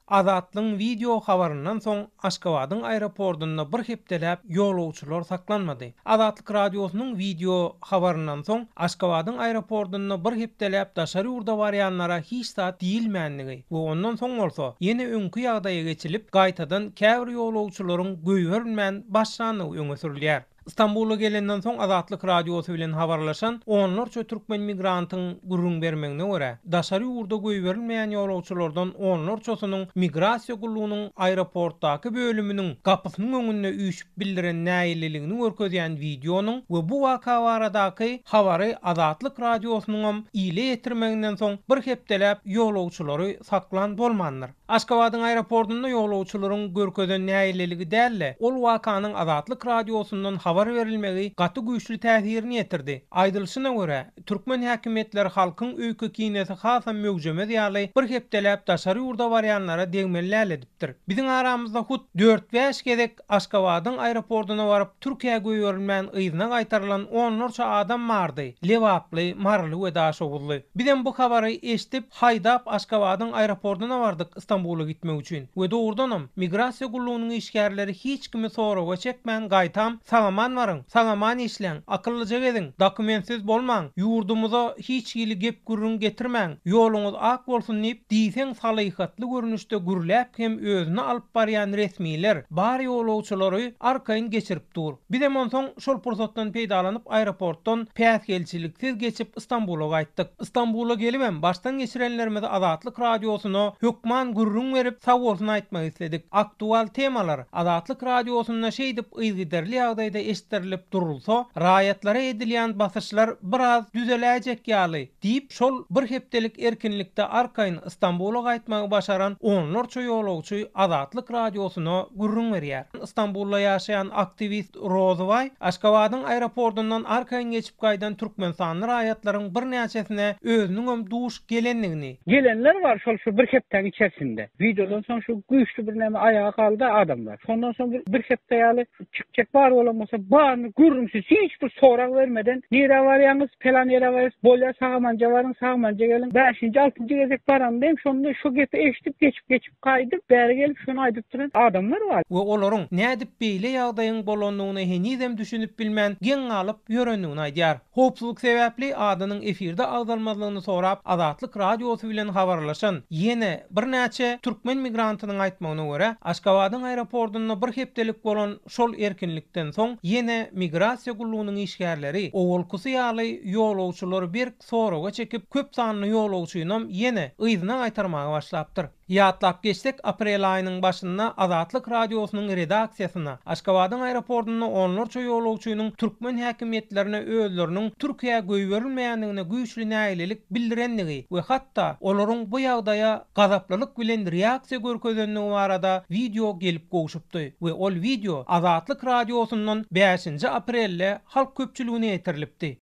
Azatlyň video habaryndan soň Aşgabatyň aeroportunda bir hepdeläp ýolawçylar saklanmady. Azatlyk radiosynyň video habaryndan soň Aşgabatyň aeroportunda bir hepdeläp daşary urda barýanlara hiç zat diýilmänligi we ondan soň bolsa ýene öňkü ýagdaýa geçilip gaýtadan käbir ýolawçylaryň göýbermän başlanyny öňe sürilýär. İstanbul'a gelenden soň Azatlyk radiosu bilen habarlaşan onlarça türkmen migrantyň gurrun bermegine görä, daşary urda göýberilmeýän ýolawçylardan onlarçasynyň migrasiýa gullugynyň aeroportdaky bölüminiň gapysynyň öňünde üýşüp bildiren näýililigini görkezýän videonyň we bu waka baradaky habary Azatlyk radiosynyň ýyly ýetirmeginden soň bir hepdeläp ýolawçylary saklan bolmandyr. Aşgabatyň aeroportunda ýolawçylaryň görkezen näýililigi dälle, ol wakanyň Azatlyk radiosundan habar verilmegi gaty güýçli täsirini ýetirdi. Aýdylyşyna görä, türkmen häkimetleri halkyň öýkü kinesi hasam mögjeme diýaly bir hepdeläp daşary urda barýanlara degmelläl edipdir. Biziň aramyzda hut 4-5 gezek Aşgabatyň aeroportuna baryp Türkiýe göýberilmän yzyna gaýtarylan onlarça adam bardy. Lewaply, marly we daşowully. Bizem bu habary eşitip haýdap Aşgabatyň aeroportuna bardyk İstanbul'a gitmek üçin. We doğrudanam migrasiýa gullugynyň işgärleri hiç kimi soraga çekmän gaýtam, sagaman barın, sagaman işleň, akyllyja gezin, dokumentsiz bolmaň, ýurdumuza hiç ýyly gep gurrun getirmäň, ýoluňyz ak bolsun diýip diýseň salyhatly görnüşde gürläp hem özüni alyp barýan resmiler bar ýolawçylary arkaýyn geçirip dur. Bizem onsoň şol pursatdan peýdalanyp aeroportdan päsgelçiliksiz geçip İstanbul'a gaýtdyk. İstanbul'a gelibem baştan geçirenlerimize Azatlyk radiosyna hökman gurrun berip sag bolsun aýtmak isledik. Aktual temalar Azatlyk radiosyna şeý diýip ýygyderli ýagdaýda eşitdirilip durulsa, raýatlara edilýän basyşlar biraz düzeläjek ýaly diýip şol bir hepdelik erkinlikde arkaýyn İstanbul'a gaýtmagy başaran onlarça ýolawçy Azatlyk radiosyna gurrun berýär. İstanbul'da ýaşaýan aktivist Rozoway Aşgabatyň aeroportundan arkaýyn geçip gaýdan türkmenistany raýatlaryň bir näçesine özüniň duş gelenligini. Gelenler var şu bir hepden içerisinde. Videodan sonra şu güçlü bir näme ayağa kaldı adamlar. Ondan sonra bir hepde ýaly çıkacak var olamasa bağını gurrumsuz hiç bir sorak vermeden nere varýaňyz plan ýere barýas bolýar sagamanca barın sagamanca gelin 5-nji 6-njy gezek baram diýip şonda şu gepi eşitip geçip gaýdyp bäri gelip şonu aýdyp duran adamlar var. We olaryň nädip beýle ýagdaýyň bolandygyny henizem düşünüp bilmän geň alyp ýörendigini aýdýar. Hopsuzlyk sebäpli adynyň efirde agdalmalygyny sorap Azatlyk radiosy bilen habarlaşan ýene bir näçe türkmen migrantynyň aýtmagyna görä Aşgabatyň aeroportunda bir hepdelik bolan şol erkinlikden soň ýene migrasiýa gullugynyň işgärleri owulkusy ýaly ýolawçylary bir soraga çekip köp sanly ýolawçynam ýene yzyna gaýtarmaga başlapdyr. Ýatlap geçsek aprel aýynyň başynda Azatlyk radiosynyň redaksiýasyna Aşgabatyň aeroportunda onlarça ýolawçynyň türkmen häkimetlerine özleriniň Türkiýe göýberilmeýändigine güýçli näýililik bildirenligi we hatda olaryň bu ýagdaýa gazaplylyk bilen reaksiýa görkezendigi barada video gelip goşupdy we ol video Azatlyk radiosundan 5-nji aprelde halk köpçüligine ýetirilipdi.